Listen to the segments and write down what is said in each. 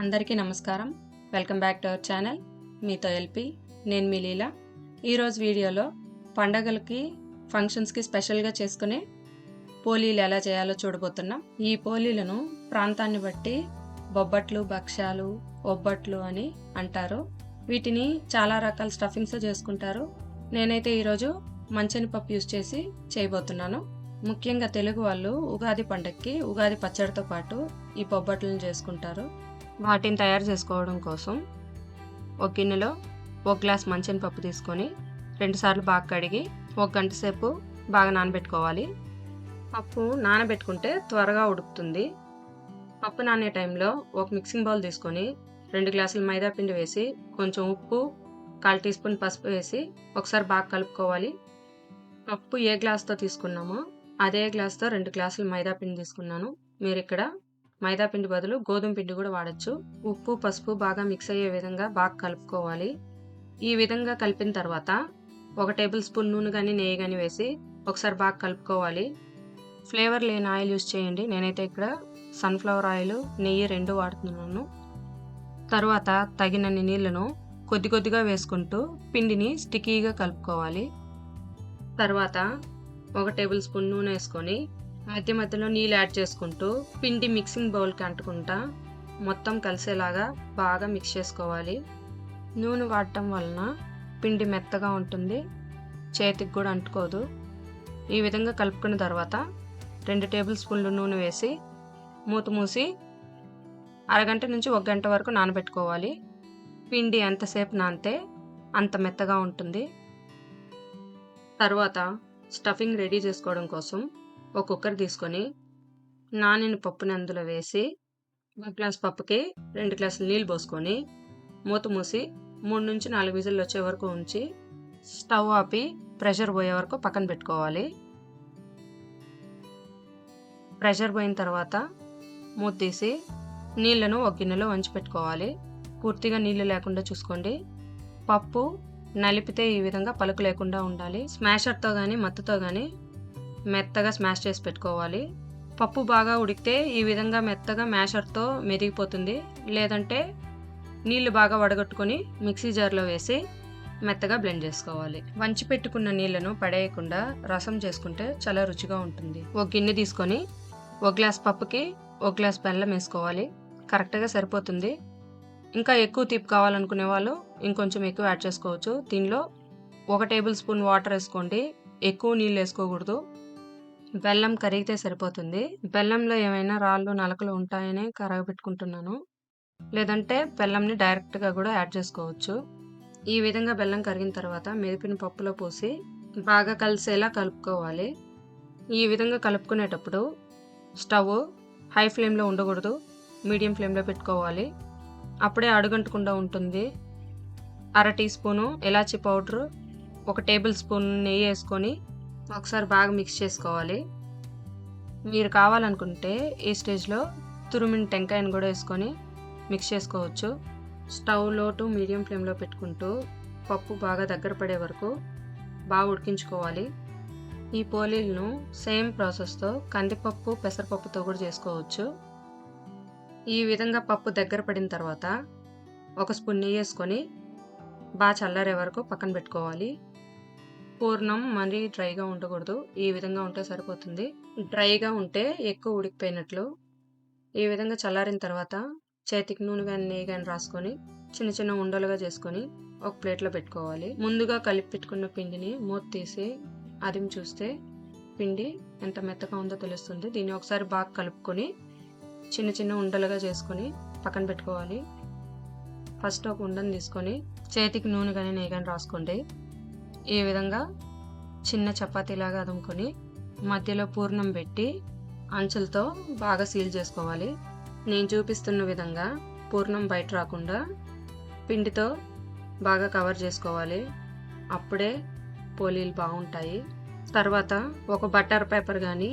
అందరికీ నమస్కారం. Welcome back to our channel. మీతో ఎల్పి. నేను మీ లీలా. ఈరోజు వీడియోలో పండగలకి ఫంక్షన్స్కి స్పెషల్గా చేసుకునే పోలీలు ఎలా చేయాలో చూడబోతున్నాం. ఈ పోలీలను ప్రాంతాన్ని బట్టి బొబ్బట్లు, భక్ష్యాలు, ఒబ్బట్లు అని అంటారు. వీటిని చాలా రకాల స్టఫింగ్స్ చేసుకుంటారు. నేనైతే ఈరోజు మంచెనపప్పు యూస్ చేసి చేయబోతున్నాను. ముఖ్యంగా తెలుగు వాళ్ళు ఉగాది పండగకి ఉగాది పచ్చడితో పాటు ఈ బొబ్బట్లను చేసుకుంటారు. వాటిని తయారు చేసుకోవడం కోసం ఒక గిన్నెలో 1 గ్లాస్ మంచెనపప్పు తీసుకొని 2 సార్లు బాగా కడిగి 1 గంట సేపు బాగా నానబెట్టుకోవాలి. పప్పు నానబెట్టుకుంటే త్వరగా ఉడుకుతుంది. పప్పు నానే టైంలో ఒక మిక్సింగ్ బౌల్ తీసుకొని 2 గ్లాసుల మైదా పిండి వేసి కొంచెం ఉప్పు, 1/4 టీ స్పూన్ పసుపు వేసి ఒకసారి బాగా కలుపుకోవాలి. పప్పు ఏ గ్లాస్తో తీసుకున్నామో అదే గ్లాస్తో 2 గ్లాసుల మైదా పిండి తీసుకున్నాను. మీరు ఇక్కడ మైదా పిండి బదులు గోధుమ పిండి కూడా వాడచ్చు. ఉప్పు, పసుపు బాగా మిక్స్ అయ్యే విధంగా బాగా కలుపుకోవాలి. ఈ విధంగా కలిపిన తర్వాత 1 టేబుల్ స్పూన్ నూనె కానీ నెయ్యి కానీ వేసి ఒకసారి బాగా కలుపుకోవాలి. ఫ్లేవర్ లేని ఆయిల్ యూస్ చేయండి. నేనైతే ఇక్కడ సన్ఫ్లవర్ ఆయిల్, నెయ్యి 2 వాడుతున్నాను. తర్వాత తగినన్ని నీళ్లను కొద్ది కొద్దిగా వేసుకుంటూ పిండిని స్టిక్కీగా కలుపుకోవాలి. తర్వాత 1 టేబుల్ స్పూన్ నూనె వేసుకొని మధ్య మధ్యలో నీళ్ళు యాడ్ చేసుకుంటూ పిండి మిక్సింగ్ బౌల్కి అంటుకుంటా మొత్తం కలిసేలాగా బాగా మిక్స్ చేసుకోవాలి. నూనె వాడటం వలన పిండి మెత్తగా ఉంటుంది, చేతికి కూడా అంటుకోదు. ఈ విధంగా కలుపుకున్న తర్వాత 2 టేబుల్ స్పూన్లు నూనె వేసి మూత మూసి అరగంట నుంచి 1 గంట వరకు నానబెట్టుకోవాలి. పిండి ఎంతసేపు నానితే అంత మెత్తగా ఉంటుంది. తర్వాత స్టఫింగ్ రెడీ చేసుకోవడం కోసం ఒక కుక్కర్ తీసుకొని నానిన పప్పుని అందులో వేసి 1 గ్లాస్ పప్పుకి 2 గ్లాసులు నీళ్ళు పోసుకొని మూత మూసి 3 నుంచి 4 విజిల్లు వచ్చే వరకు ఉంచి స్టవ్ ఆపి ప్రెషర్ పోయే వరకు పక్కన పెట్టుకోవాలి. ప్రెషర్ పోయిన తర్వాత మూత తీసి నీళ్లను ఒక గిన్నెలో వంచి పెట్టుకోవాలి. పూర్తిగా నీళ్లు లేకుండా చూసుకోండి. పప్పు నలిపితే ఈ విధంగా పలుకు లేకుండా ఉండాలి. స్మాషర్తో కానీ మత్తుతో కానీ మెత్తగా స్మాష్ చేసి పెట్టుకోవాలి. పప్పు బాగా ఉడికితే ఈ విధంగా మెత్తగా మ్యాషర్తో మెదిగిపోతుంది. లేదంటే నీళ్లు బాగా వడగట్టుకొని మిక్సీ జార్లో వేసి మెత్తగా బ్లెండ్ చేసుకోవాలి. వంచి పెట్టుకున్న నీళ్లను పడేయకుండా రసం చేసుకుంటే చాలా రుచిగా ఉంటుంది. ఒక గిన్నె తీసుకొని 1 గ్లాస్ పప్పుకి 1 గ్లాస్ బెల్లం వేసుకోవాలి. కరెక్ట్గా సరిపోతుంది. ఇంకా ఎక్కువ తీపి కావాలనుకునే వాళ్ళు ఇంకొంచెం ఎక్కువ యాడ్ చేసుకోవచ్చు. దీనిలో 1 టేబుల్ స్పూన్ వాటర్ వేసుకోండి. ఎక్కువ నీళ్ళు వేసుకోకూడదు. బెల్లం కరిగితే సరిపోతుంది. బెల్లంలో ఏమైనా రాళ్ళు, నలకలు ఉంటాయని కరగబెట్టుకుంటున్నాను. లేదంటే బెల్లంని డైరెక్ట్గా కూడా యాడ్ చేసుకోవచ్చు. ఈ విధంగా బెల్లం కరిగిన తర్వాత మెదిపిన పప్పులో పోసి బాగా కలిసేలా కలుపుకోవాలి. ఈ విధంగా కలుపుకునేటప్పుడు స్టవ్ హై ఫ్లేమ్లో ఉండకూడదు, మీడియం ఫ్లేమ్లో పెట్టుకోవాలి. అప్పుడే అడుగంటకుండా ఉంటుంది. 1/2 టీ స్పూను ఇలాచీ పౌడరు, 1 టేబుల్ స్పూన్ నెయ్యి వేసుకొని ఒకసారి బాగా మిక్స్ చేసుకోవాలి. మీరు కావాలనుకుంటే ఈ స్టేజ్లో తురిమిన టెంకాయను కూడా వేసుకొని మిక్స్ చేసుకోవచ్చు. స్టవ్ లో టు మీడియం ఫ్లేమ్లో పెట్టుకుంటూ పప్పు బాగా దగ్గర పడే వరకు బాగా ఉడికించుకోవాలి. ఈ పోలీలను సేమ్ ప్రాసెస్తో కందిపప్పు, పెసరపప్పుతో కూడా చేసుకోవచ్చు. ఈ విధంగా పప్పు దగ్గర పడిన తర్వాత 1 స్పూన్ నెయ్యి వేసుకొని బాగా చల్లారే వరకు పక్కన పెట్టుకోవాలి. పూర్ణం మరీ డ్రైగా ఉండకూడదు. ఈ విధంగా ఉంటే సరిపోతుంది. డ్రైగా ఉంటే ఎక్కువ ఉడికిపోయినట్లు. ఈ విధంగా చల్లారిన తర్వాత చేతికి నూనె కానీ నెయ్యి కానీ రాసుకొని చిన్న చిన్న ఉండలుగా చేసుకొని ఒక ప్లేట్లో పెట్టుకోవాలి. ముందుగా కలిపి పెట్టుకున్న పిండిని మూత తీసి అదిమి చూస్తే పిండి ఎంత మెత్తగా ఉందో తెలుస్తుంది. దీన్ని ఒకసారి బాగా కలుపుకొని చిన్న చిన్న ఉండలుగా చేసుకొని పక్కన పెట్టుకోవాలి. ఫస్ట్ ఒక ఉండని తీసుకొని చేతికి నూనె కానీ నెయ్యి కానీ రాసుకోండి. ఈ విధంగా చిన్న చపాతీలాగా అదుముకొని మధ్యలో పూర్ణం పెట్టి అంచులతో బాగా సీల్ చేసుకోవాలి. నేను చూపిస్తున్న విధంగా పూర్ణం బయట రాకుండా పిండితో బాగా కవర్ చేసుకోవాలి. అప్పుడే పోలీలు బాగుంటాయి. తర్వాత ఒక బటర్ పేపర్ కానీ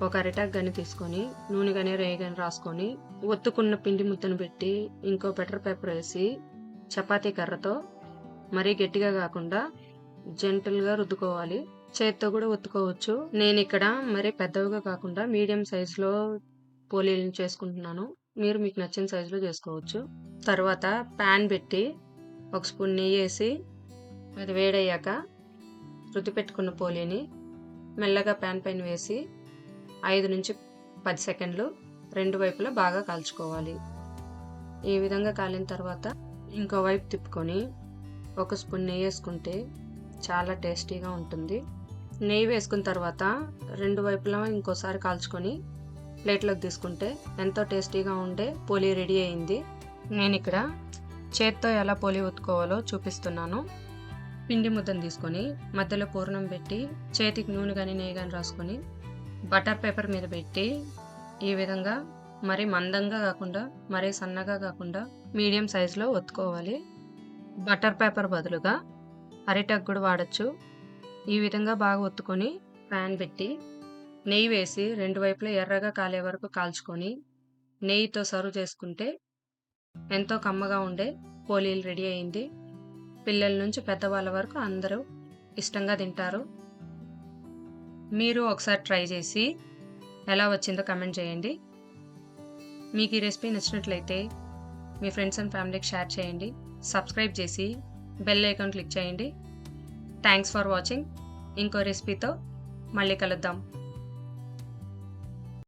ఒక అరిటాక్ కానీ తీసుకొని నూనె కానీ నెయ్యి కానీ రాసుకొని ఒత్తుకున్న పిండి ముద్దను పెట్టి ఇంకో బటర్ పేపర్ వేసి చపాతీ కర్రతో మరీ గట్టిగా కాకుండా జెంటల్గా రుద్దుకోవాలి. చేత్తో కూడా ఒత్తుకోవచ్చు. నేను ఇక్కడ మరీ పెద్దవిగా కాకుండా మీడియం సైజులో పోలీలను చేసుకుంటున్నాను. మీరు మీకు నచ్చిన సైజులో చేసుకోవచ్చు. తర్వాత ప్యాన్ పెట్టి ఒక స్పూన్ నెయ్యి వేసి అది వేడయ్యాక రుద్ది పెట్టుకున్న పోలీని మెల్లగా ప్యాన్ పైన వేసి 5-10 సెకండ్లు రెండు వైపులా బాగా కాల్చుకోవాలి. ఈ విధంగా కాలిన తర్వాత ఇంకో వైపు తిప్పుకొని ఒక స్పూన్ నెయ్యి వేసుకుంటే చాలా టేస్టీగా ఉంటుంది. నెయ్యి వేసుకున్న తర్వాత రెండు వైపులా ఇంకోసారి కాల్చుకొని ప్లేట్లోకి తీసుకుంటే ఎంతో టేస్టీగా ఉండే పోలీ రెడీ అయింది. నేను ఇక్కడ చేత్తో ఎలా పోలీ ఒత్తుకోవాలో చూపిస్తున్నాను. పిండి ముద్దను తీసుకొని మధ్యలో పూర్ణం పెట్టి చేతికి నూనె కానీ నెయ్యి కానీ రాసుకొని బటర్ పేపర్ మీద పెట్టి ఈ విధంగా మరీ మందంగా కాకుండా మరీ సన్నగా కాకుండా మీడియం సైజులో ఒత్తుకోవాలి. బటర్ పేపర్ బదులుగా అరిటాకు కూడా వాడచ్చు. ఈ విధంగా బాగా ఒత్తుకొని ప్యాన్ పెట్టి నెయ్యి వేసి రెండు వైపులా ఎర్రగా కాలే వరకు కాల్చుకొని నెయ్యితో సర్వ్ చేసుకుంటే ఎంతో కమ్మగా ఉండే పోలీలు రెడీ అయింది. పిల్లల నుంచి పెద్దవాళ్ళ వరకు అందరూ ఇష్టంగా తింటారు. మీరు ఒకసారి ట్రై చేసి ఎలా వచ్చిందో కమెంట్ చేయండి. మీకు ఈ రెసిపీ నచ్చినట్లయితే మీ ఫ్రెండ్స్ అండ్ ఫ్యామిలీకి షేర్ చేయండి. సబ్స్క్రైబ్ చేసి బెల్ ఐకాన్ క్లిక్ చేయండి. Thanks for watching. ఇంకో రెసిపీతో మళ్ళీ కలుద్దాం.